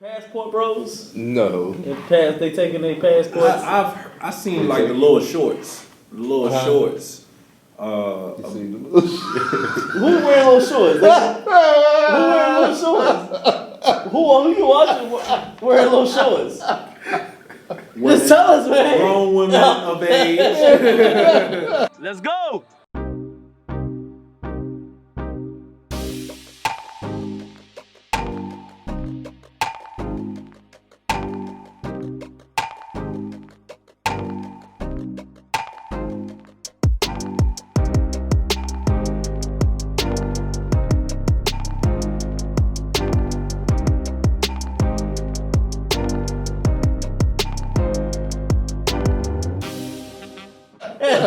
Passport bros? No. They taking their passports? I seen like the little shorts. The little shorts. Who wearing little shorts? Who wearing little shorts? Who you watching wearing little shorts? Just tell us, man. Grown women of age. Let's go.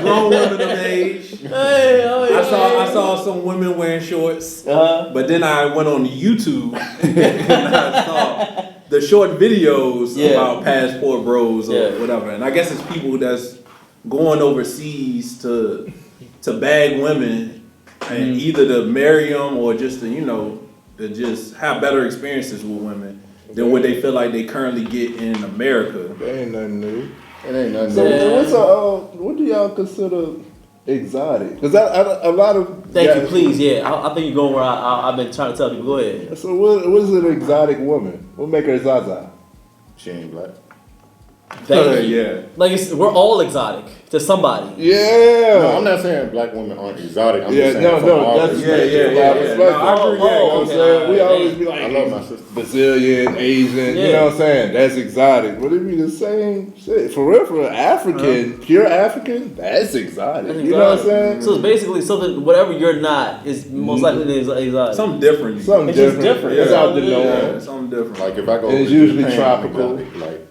Grown women of age. Hey, I saw some women wearing shorts, but then I went on YouTube and I saw the short videos about passport bros or whatever. And I guess it's people that's going overseas to bag women and either to marry them or just to to just have better experiences with women than what they feel like they currently get in America. That ain't nothing new. It ain't nothing. So what do y'all consider exotic? Because a lot of Thank you, please. Yeah, I think you're going where I've been trying to tell people. Go ahead. So what is an exotic woman? What make her Zaza? She ain't black. Thank you. Yeah. Like we're all exotic to somebody. Yeah. No, I'm not saying black women aren't exotic. I'm just saying that's No, I agree. We always be like, I love my sister. Brazilian, Asian, you know what I'm saying? That's exotic. Would it be the same shit? For real, for an African, pure African, that's exotic. You know what I'm saying? So it's basically something, whatever you're not, is most likely exotic. Something different. Something different. It's out the norm. Something different. Like if I go, it's usually tropical.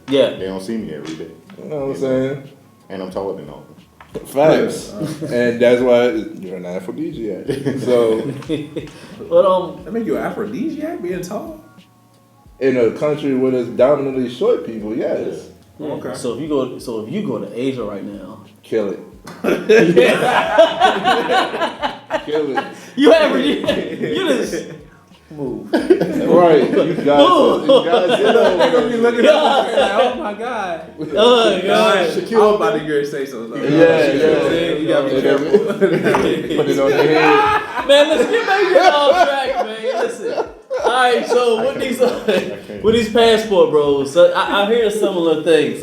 They don't see me every day. You know what I'm saying? And I'm taller than all of them. Facts. And that's why you're an aphrodisiac. So, but that make you an aphrodisiac being tall? In a country where there's dominantly short people, yes. Yeah. Okay. So if you go to Asia right now, kill it. Kill it. You just move. Right. You guys they're gonna be looking at me like, oh my God. Oh my God. Shaquille, I'm about to get say something. Yeah. You gotta be careful. Put it on your head. Man, let's get off track, man. Listen. Alright, so with these passport bros, so I hear similar things.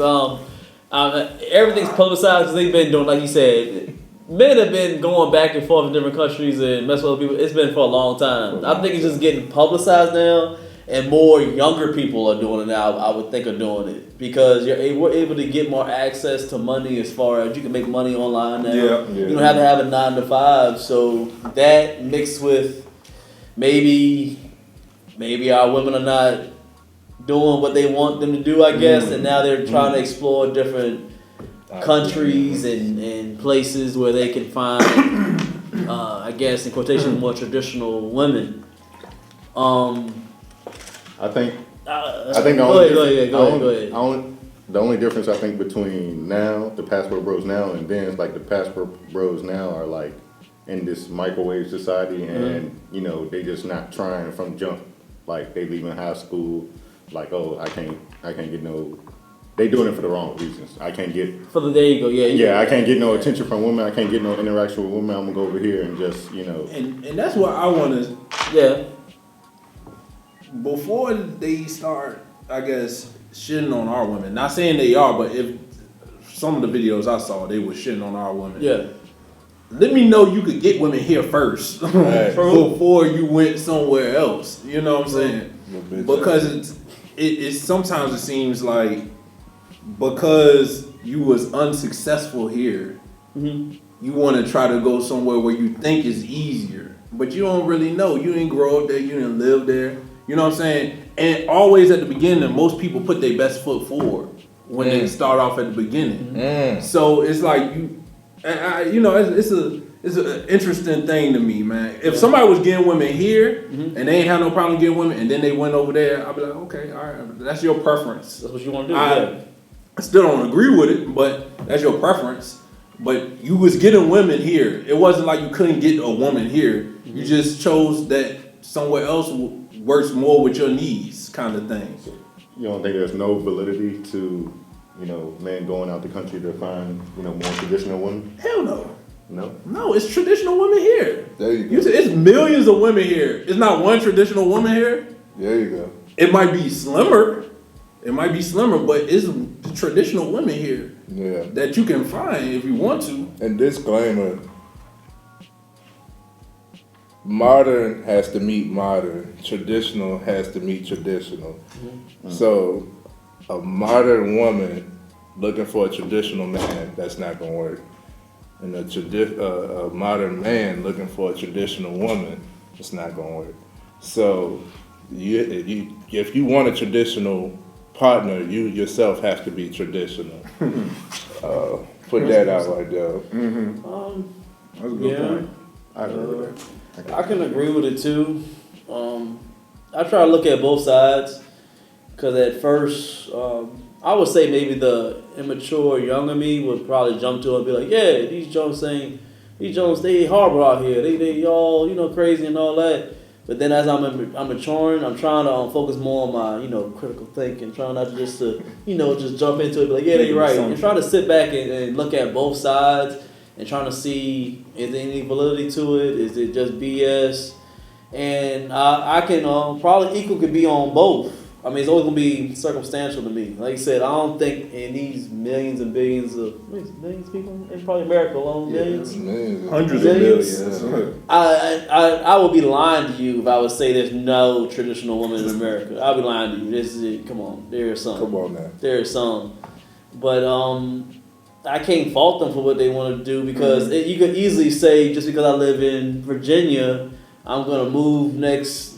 Everything's publicized because they've been doing, like you said, men have been going back and forth in different countries and messing with other people. It's been for a long time. I think it's just getting publicized now, and more younger people are doing it now. I would think are doing it because we're able to get more access to money as far as you can make money online now. Yeah. You don't have to have a 9 to 5. So that mixed with maybe our women are not doing what they want them to do, I guess, and now they're trying to explore different countries and places where they can find, I guess, in quotation, more traditional women. I think the only difference I think between now, the passport bros now, and then it's like the passport bros now are like in this microwave society, and they just not trying from jump. Like they leaving high school, like I can't get no. They doing it for the wrong reasons. I can't get there you go, yeah. I can't get no attention from women. I can't get no interaction with women. I'm gonna go over here and just And that's what I want to. Yeah. Before they start, I guess, shitting on our women. Not saying they are, but if some of the videos I saw, they were shitting on our women. Yeah. Let me know you could get women here first before you went somewhere else. You know what I'm saying? Because it sometimes it seems like because you was unsuccessful here, you want to try to go somewhere where you think is easier, but you don't really know. You didn't grow up there. You didn't live there. You know what I'm saying? And always at the beginning, most people put their best foot forward when they start off at the beginning. So it's like it's an interesting thing to me, man. If somebody was getting women here and they ain't have no problem getting women, and then they went over there, I'd be like, okay, all right, that's your preference. That's what you want to do. I still don't agree with it, but that's your preference. But you was getting women here. It wasn't like you couldn't get a woman here. You just chose that somewhere else works more with your needs, kind of thing. You don't think there's no validity to, you know, men going out the country to find, you know, more traditional women? Hell no. No? No, it's traditional women here. There you go. It's millions of women here. It's not one traditional woman here. There you go. It might be slimmer. But it's traditional women here. Yeah. That you can find if you want to. And disclaimer, modern has to meet modern. Traditional has to meet traditional. Mm-hmm. So a modern woman looking for a traditional man, that's not going to work. And a modern man looking for a traditional woman, it's not going to work. So if you want a traditional partner, you yourself have to be traditional. Put that out right there. Mm-hmm. That's a good point. I agree with that. I can agree with it too. I try to look at both sides because at first, I would say maybe the immature younger me would probably jump to it and be like, yeah, these Jones they horrible out here. They all, you know, crazy and all that. But then as I'm maturing, I'm trying to focus more on my, you know, critical thinking, trying not to just jump into it, be like, yeah, they're right. And try to sit back and look at both sides and trying to see, is there any validity to it? Is it just BS? And I can probably equal could be on both. I mean, it's always going to be circumstantial to me. Like you said, I don't think in these millions and billions of millions of people in probably America alone, millions, hundreds of millions. I would be lying to you if I would say there's no traditional woman in America. I'd be lying to you. This is it. Come on, there are some. Come on now. There are some, but I can't fault them for what they want to do because you could easily say just because I live in Virginia, I'm gonna move next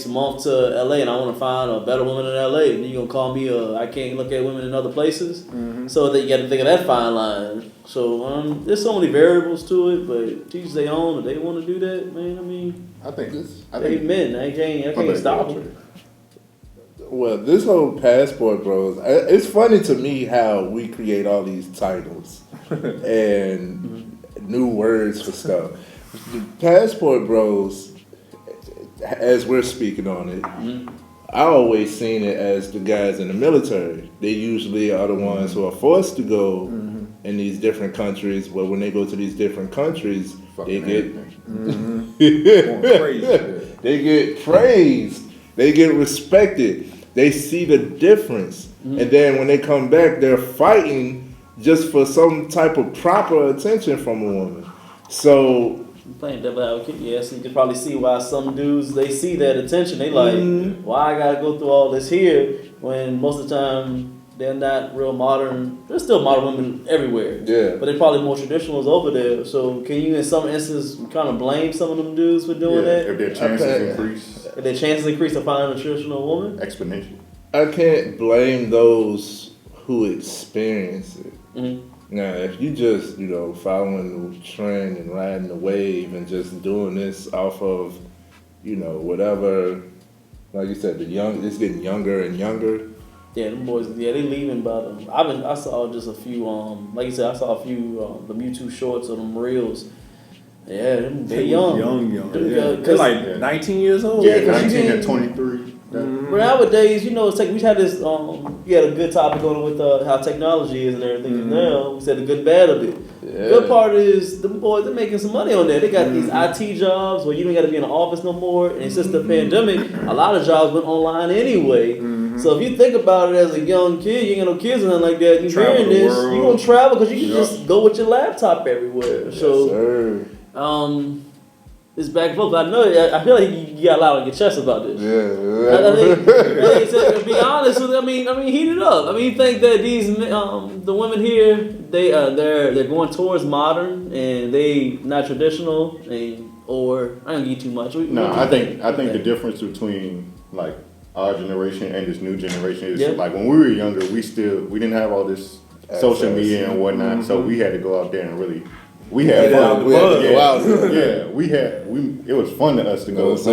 month to LA and I want to find a better woman in LA, and you're gonna call me I can't look at women in other places. Mm-hmm. So that you got to think of that fine line. So there's so many variables to it, but teach their own. If they want to do that, man, I mean, I think men. I can't stop them. Well, this whole passport, bros, it's funny to me how we create all these titles and new words for stuff. The passport, bros, as we're speaking on it, I always seen it as the guys in the military. They usually are the ones who are forced to go in these different countries, but when they go to these different countries, they get they get praised, they get respected, they see the difference, and then when they come back, they're fighting just for some type of proper attention from a woman. So playing devil advocate, yes, you can probably see why some dudes, they see that attention. They like, why I gotta go through all this here when most of the time they're not real modern. There's still modern women everywhere. Yeah. But they're probably more traditionals over there. So can you in some instances kind of blame some of them dudes for doing that? If their chances increase. If their chances increase to finding a traditional woman? Exponentially. I can't blame those who experience it. Now, if you just, following the trend and riding the wave and just doing this off of, whatever, like you said, it's getting younger and younger. Yeah, them boys, they leaving by them. I saw just a few, like you said, I saw a few, the YouTube shorts or them reels. Yeah, they're young. Young. They're like 19 years old. Yeah, 19 and 23. But nowadays, it's like we had this. We had a good topic on with how technology is and everything. Now we said the good and bad of it. Yeah. The good part is the boys they're making some money on there. They got these IT jobs where you don't got to be in the office no more. And since the pandemic, a lot of jobs went online anyway. So if you think about it as a young kid, you ain't got no kids or nothing like that. You hearing this, you gonna travel because you can just go with your laptop everywhere. Yes, sir. It's back and forth. I feel like you got a lot on your chest about this. To be honest with you, I mean, heat it up. I mean, you think that these the women here, they're going towards modern and they not traditional, or I don't get too much. I think the difference between like our generation and this new generation is like when we were younger, we didn't have all this social media and whatnot, so we had to go out there and really. We had fun. It was fun to us to go and try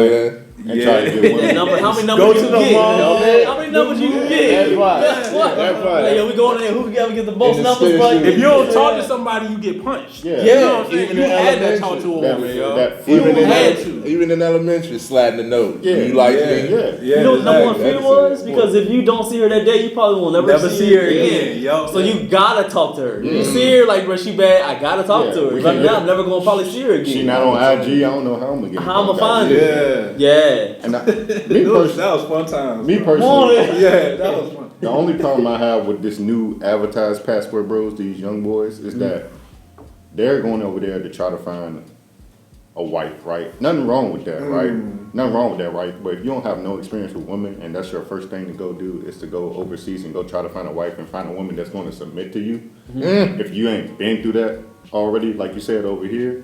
to get women. How many numbers you can get? How many numbers you can get? That's why. That's why. That's why. Like, yo, we going in there. Who can get the most In the numbers? space But suit. If you don't talk to somebody, you get punched. Yeah. You know what I'm saying? Even You in had to elementary. talk to a That- woman, yo. that- You Even in, had to. even in elementary, sliding the note. Yeah. You like Yeah. me? Yeah. Yeah, you know what the number one exactly. fear That's was? it. Because if you don't see her that day, you probably will never see her again. yo. So you gotta talk to her. You see her like, bro, she bad. I gotta talk Yeah, to her. we If can't I'm get- not, I'm never gonna probably see her again. She not on IG. I don't know how I'm gonna get. How I'ma in find contact. her? Yeah. Yeah. And me That personally, was fun times. me bro. personally, Yeah, that was fun. the only problem I have with this new advertised passport bros, these young boys, is that they're going over there to try to find a wife, right? Nothing wrong with that, right? Nothing wrong with that, right? But if you don't have no experience with women and that's your first thing to go do is to go overseas and go try to find a wife and find a woman that's going to submit to you, if you ain't been through that already, like you said over here,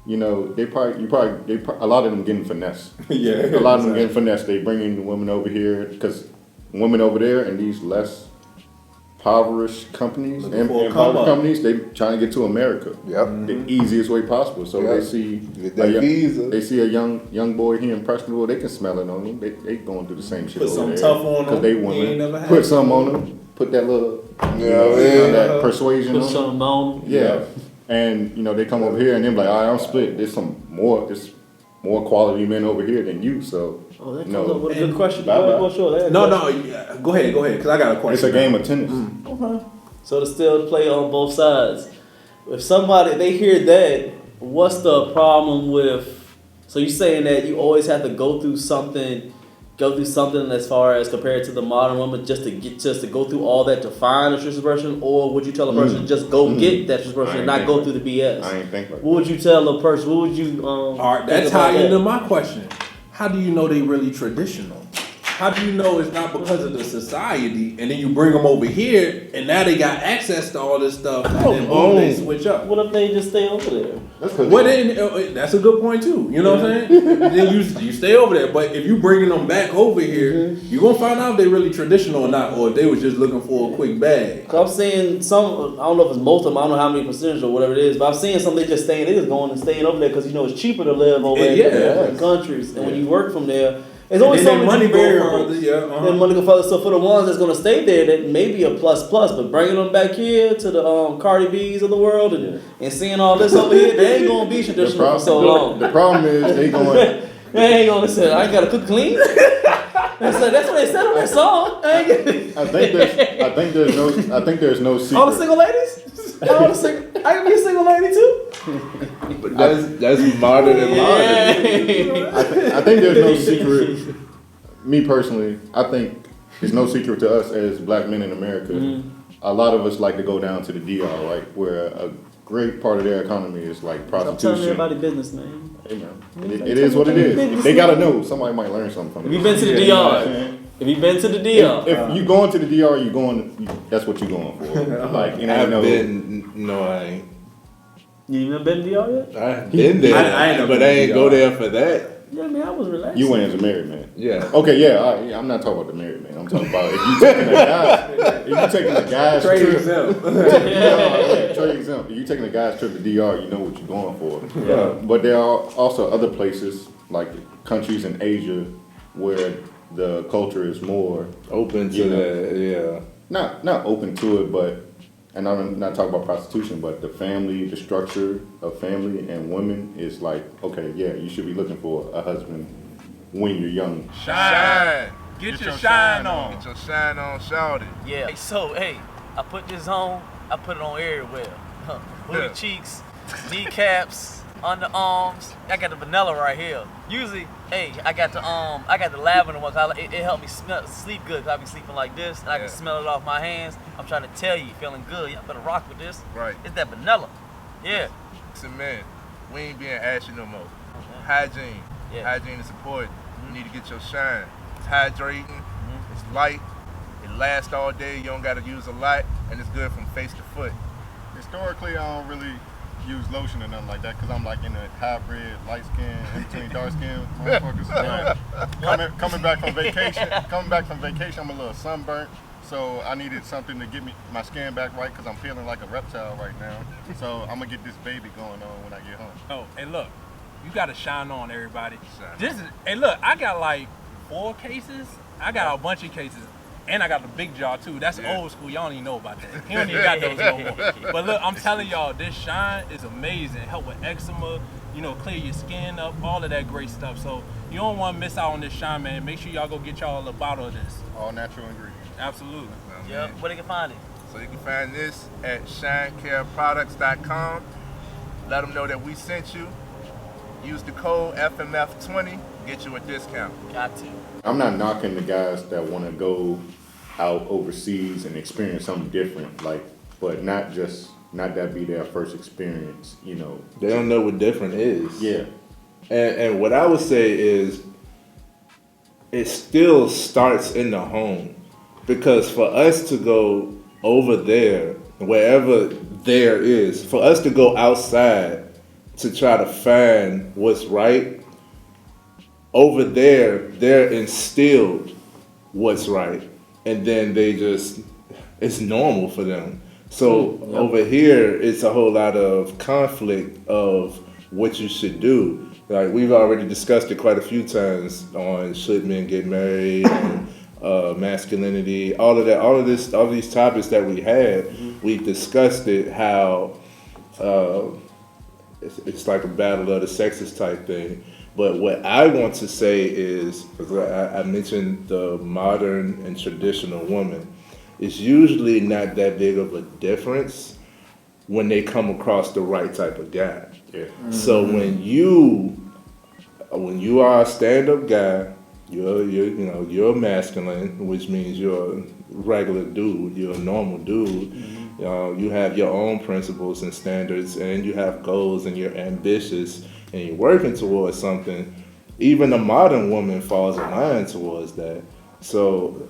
you know, a lot of them getting finessed. Yeah. A lot of them getting finessed. They bringing the women over here because women over there in these less impoverished companies, Looking for a come impoverished up. companies, they trying to get to America Yep. the easiest way possible. So Yeah. they see Get that visa. they see a young boy here in Prestonville, they can smell it on them. They going through the same shit Put over something there. tough on 'em. Because they He ain't women. never had Put it. some on them. Put that little Yeah, that persuasion Put on 'em. something on. Yeah. And you know, they come over here and they're like, all right, I'm split. There's more quality men over here than you. So Oh, that you comes know, up with a good question. Bye, Go ahead, bye. go sure. No, yeah, go ahead, because I got a question. it's a game of tennis. Okay. So to still play on both sides. If somebody they hear that, what's the problem with? So you saying that you always have to go through something as far as compared to the modern woman just to go through all that to find a true person, or would you tell a person to just go get that true person and not go through the BS? I ain't think like What would you tell a person? What would you All right, that think tie about into that? my question. How do you know they really traditional? How do you know it's not because of the society, and then you bring them over here, and now they got access to all this stuff, and then boom, they switch up. What if they just stay over there? that's because Well, then, that's a good point too. You know what I'm saying? Then you stay over there, but if you bringing them back over here, you gonna find out if they really traditional or not, or if they was just looking for a quick bag. Cause I'm seeing some, I don't know if it's most of them, I don't know how many percentage or whatever it is, but I'm seeing some they just going and staying over there because you know it's cheaper to live over there Yeah. in different countries, and when you work from there, there's always And so then many money go variables. further, yeah, uh-huh. Then money go further. So for the ones that's gonna stay there, that may be a plus, but bringing them back here to the Cardi B's of the world and seeing all this over here, they ain't gonna be traditional for so long. The problem is they going. They ain't gonna say, I ain't gotta cook clean. That's what they said on that song. I think there's no secret. All the single ladies? I can be a single lady too. But that's modern and modern. I think there's no secret. Me personally, I think there's no secret to us as black men in America. A lot of us like to go down to the DR, right, where a great part of their economy is like I'm telling prostitution. everybody business, man. Hey, man, it is what it is. They gotta know. Somebody might learn something from Have it. you been to the DR? Have you been to the DR? If you going to the DR, that's what you're going for. Like, it ain't I've no. been, no, I ain't. You even been to the DR yet? I've been there, I ain't never but been I to ain't DR. go there for that. Yeah, man, I was relaxed. You went as a married man. Yeah. Okay, yeah, I'm not talking about the married man. I'm talking about if you taking a guy's Trade trip. exempt. Trade exempt. If you taking a guy's trip to DR, you know what you're going for. Yeah. But there are also other places like countries in Asia where the culture is more Open to You know. that, yeah. not open to it, but and I'm not talking about prostitution, but the structure of family and women is like, okay, yeah, you should be looking for a husband when you're young. Shine. Get your shine on. Get your shine on, shout it. Yeah. Hey, so, hey, I put this on. I put it on everywhere. Booty cheeks, kneecaps, underarms. I got the vanilla right here. Usually, hey, I got the lavender one. It helped me sleep good. 'Cause I be sleeping like this, and I can smell it off my hands. I'm trying to tell you, feeling good. Y'all better rock with this. Right. It's that vanilla. Yeah. Listen, man, we ain't being ashy no more. Hygiene. Yeah. Hygiene is important. You need to get your shine. It's hydrating. It's light. It lasts all day. You don't got to use a lot, and it's good from face to foot. Historically, I don't really use lotion or nothing like that because I'm like in a hybrid, light skin, in between dark skin motherfuckers. Coming back from vacation, I'm a little sunburnt. So I needed something to get my skin back right because I'm feeling like a reptile right now. So I'm gonna get this baby going on when I get home. Oh, and look, you gotta shine on, everybody. Shine. This is, hey, look, I got like 4 cases. I got a bunch of cases. And I got the big jaw too. That's old school. Y'all don't even know about that. He don't even got those no more. But look, I'm telling y'all, this shine is amazing. Help with eczema, you know, clear your skin up, all of that great stuff. So you don't want to miss out on this shine, man. Make sure y'all go get y'all a bottle of this. All natural ingredients. Absolutely. Yep. Where they can find it? So you can find this at shinecareproducts.com. Let them know that we sent you. Use the code FMF20, get you a discount. Got to. I'm not knocking the guys that want to go out overseas and experience something different, like, but not that be their first experience, you know. They don't know what different is. Yeah. And what I would say is, it still starts in the home, because for us to go over there, wherever there is, for us to go outside to try to find what's right, over there, they're instilled what's right. And then it's normal for them. So over here, it's a whole lot of conflict of what you should do. Like, we've already discussed it quite a few times on should men get married and masculinity, all of that, all these topics that we had, we discussed it, how it's like a battle of the sexes type thing. But what I want to say is, because I mentioned the modern and traditional woman, it's usually not that big of a difference when they come across the right type of guy. Yeah. So when you are a stand-up guy, you're masculine, which means you're a regular dude, you're a normal dude. You have your own principles and standards, and you have goals, and you're ambitious, and you're working towards something. Even a modern woman falls in line towards that. So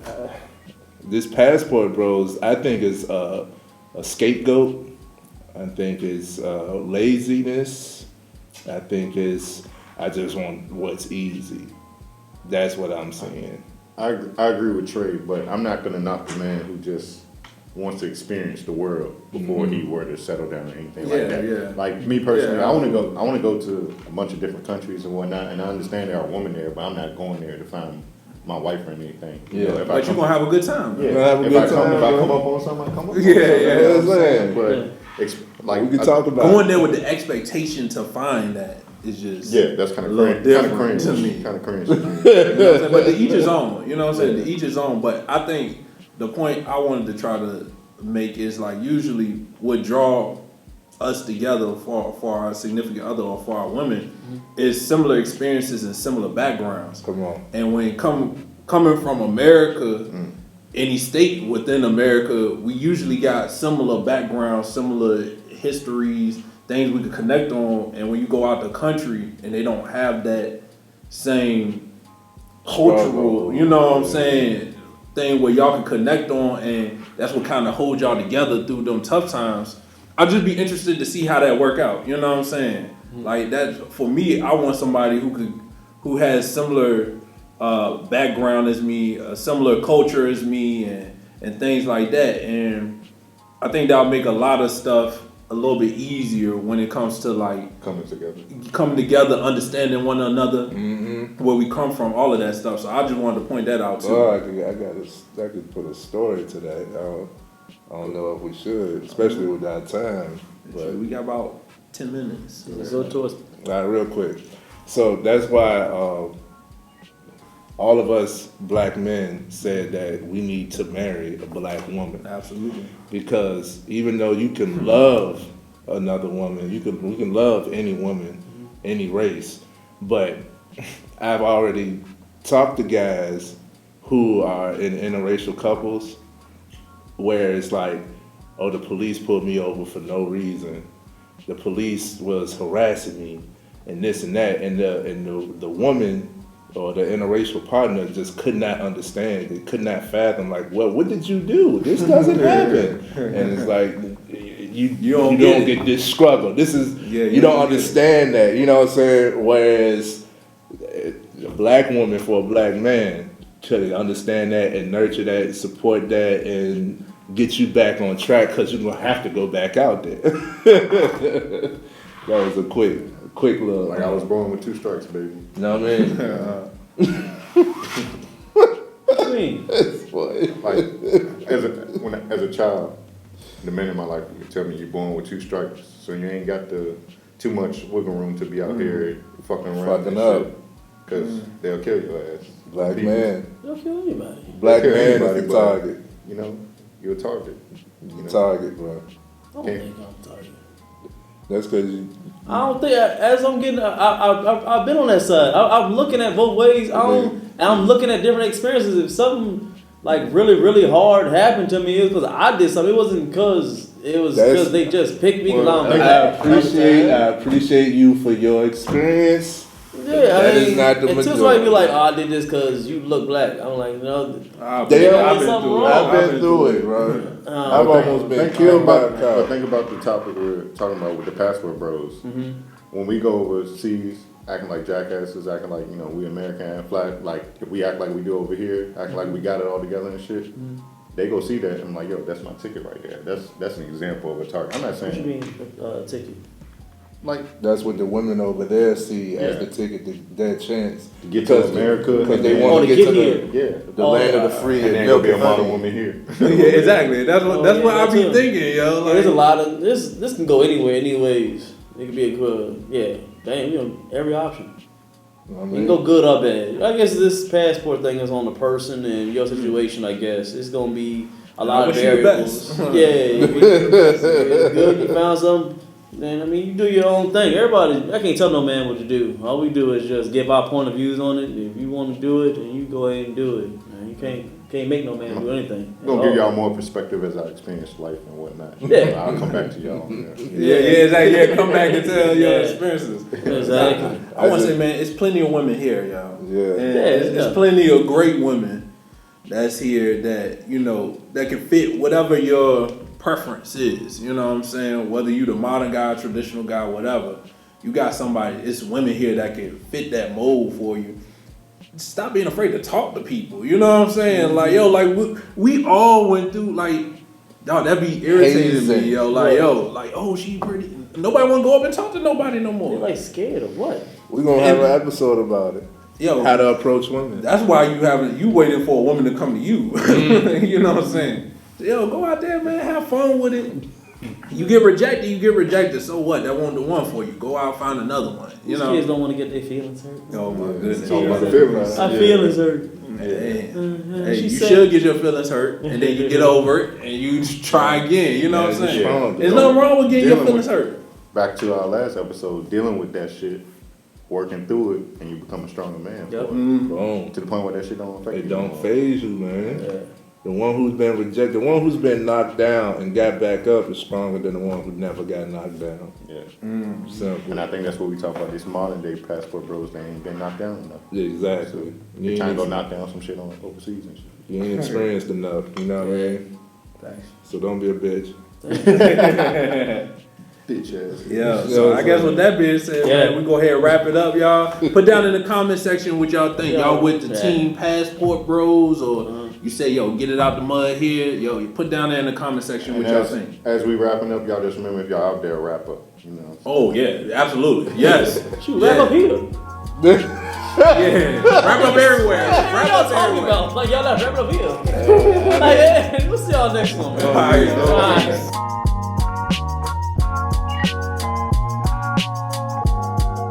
this passport bros, I think, is a scapegoat. I think it's laziness. I think I just want what's easy. That's what I'm saying. I agree with Trey, but I'm not gonna knock the man who just wants to experience the world before he were to settle down or anything like that. Yeah. Like me personally, I want to go to a bunch of different countries and whatnot, and I understand there are women there, but I'm not going there to find my wife or anything. You know, but you're gonna have a good time. Yeah, have a good time. If I come up on something, I come up on Yeah, something. yeah, You know what I'm yeah. saying? But We can talk about Going there with the expectation to find that is just that's kind a of little different to me. Kind of cringe. You know what I'm saying? But to each his own. You know what I'm saying? To each his own. But I think the point I wanted to try to make is, like, usually what draw us together for our significant other or for our women is similar experiences and similar backgrounds. Come on. And when coming from America, any state within America, we usually got similar backgrounds, similar histories, things we could connect on. And when you go out the country and they don't have that same cultural, you know what I'm saying, thing where y'all can connect on, and that's what kind of holds y'all together through them tough times. I'd just be interested to see how that work out. You know what I'm saying? Like, that for me, I want somebody who has similar background as me, a similar culture as me, and things like that. And I think that'll make a lot of stuff a little bit easier when it comes to, like, Coming together, understanding one another, where we come from, all of that stuff. So I just wanted to point that out too. Oh, I could put a story to that. I don't know if we should, especially with our time. But We got about 10 minutes. Let's go towards. all right, real quick. So that's why all of us black men said that we need to marry a black woman. Absolutely. Because even though you can love another woman, we can love any woman, any race, but I've already talked to guys who are in interracial couples where it's like, oh, the police pulled me over for no reason. The police was harassing me and this and that, and the woman or the interracial partner just could not understand. They could not fathom, like, well, what did you do? This doesn't happen. And it's like, you don't get this struggle. This is, you don't understand that, you know what I'm saying? Whereas a black woman for a black man could understand that and nurture that, support that, and get you back on track, because you're going to have to go back out there. That was a quick little. Like, I was born with 2 strikes, baby. You know what I mean? What you mean? boy. Like as a child, the men in my life would tell me you're born with 2 stripes, so you ain't got too much wiggle room to be out here fucking around Fucking up. because they'll kill your ass. Black People. man. Don't kill anybody. Black They'll kill man anybody, is the but, target. You know, you're a target. You know? Target, bro. I don't think I'm target. That's because you. I don't think as I'm getting, I've been on that side. I'm looking at both ways. I'm looking at different experiences. If something like really, really hard happened to me, it was because I did something. It wasn't because it was because they just picked me. Well, I appreciate you for your experience. Yeah, that is not the majority. Until somebody be like, "Oh, I did this because you look black." I'm like, no. I've been through it, bro. I've almost been killed by a cop. But think about the topic we're talking about with the passport bros. Mm-hmm. When we go overseas, acting like jackasses, acting like, you know, we American and flat, like if we act like we do over here, acting like we got it all together and shit, they go see that and I'm like, yo, that's my ticket right there. That's an example of a target. I'm not saying. What you mean ticket? Like that's what the women over there see as the ticket, their chance to get to America because they want to get to the land of the free and then be a model woman here. Yeah, exactly. That's what I be thinking, yo. Like, there's a lot of this can go anywhere, anyways. It could be a good, damn, you know, every option. You can go good or bad. I guess this passport thing is on the person and your situation. I guess it's gonna be a lot of variables. Yeah, it's good. You found something. Then I mean, you do your own thing. Everybody, I can't tell no man what to do. All we do is just give our point of views on it. If you want to do it, then you go ahead and do it. Man, you can't make no man do anything. I'm gonna give y'all more perspective as I experience life and whatnot. Yeah, I'll come back to y'all. Exactly. Yeah, come back and tell your experiences. Exactly. I want to say, man, it's plenty of women here, y'all. Yeah. And it's plenty of great women that's here that, you know, that can fit whatever your preference is. You know what I'm saying? Whether you the modern guy, traditional guy, whatever, you got somebody. It's women here that can fit that mold for you. Stop being afraid to talk to people. You know what I'm saying? Like, yo, like we all went through, like, dog, that be irritating me, yo. Like, oh, she pretty. Nobody want to go up and talk to nobody no more. They're like scared of what? We're gonna have an episode about it. Yo, how to approach women. That's why you waiting for a woman to come to you. You know what I'm saying? Yo, go out there, man. Have fun with it. You get rejected. So what? That wasn't the one for you. Go out, find another one. You know, kids don't want to get their feelings hurt. Oh my goodness. Our feelings hurt. Hey, you should get your feelings hurt, and then you get over it, and you try again. You know what I'm saying? There's nothing wrong with getting your feelings hurt. Back to our last episode, dealing with that shit, working through it, and you become a stronger man. Yep. Boom. To the point where that shit don't affect you. It don't phase you, man. Yeah. The one who's been rejected, the one who's been knocked down and got back up is stronger than the one who never got knocked down. Yeah. Simple. And I think that's what we talk about. These modern day passport bros, they ain't been knocked down enough. Yeah, exactly. So they trying to go knock down some shit on overseas and shit. You ain't experienced enough, you know what I mean? Thanks. So don't be a bitch. Bitch ass. Yeah, so I guess with that being said, man, we go ahead and wrap it up, y'all. Put down in the comment section what y'all think. Y'all with the team passport bros, or you say, yo, get it out the mud here. Yo, you put down there in the comment section what y'all think. As we wrapping up, y'all just remember if y'all out there, wrap up. You know. Oh yeah, absolutely. Yes. Shoot, wrap up here. Yeah, wrap up everywhere. What y'all talking about? Like y'all not wrapping up here. Like, we'll see y'all next one, man. All right.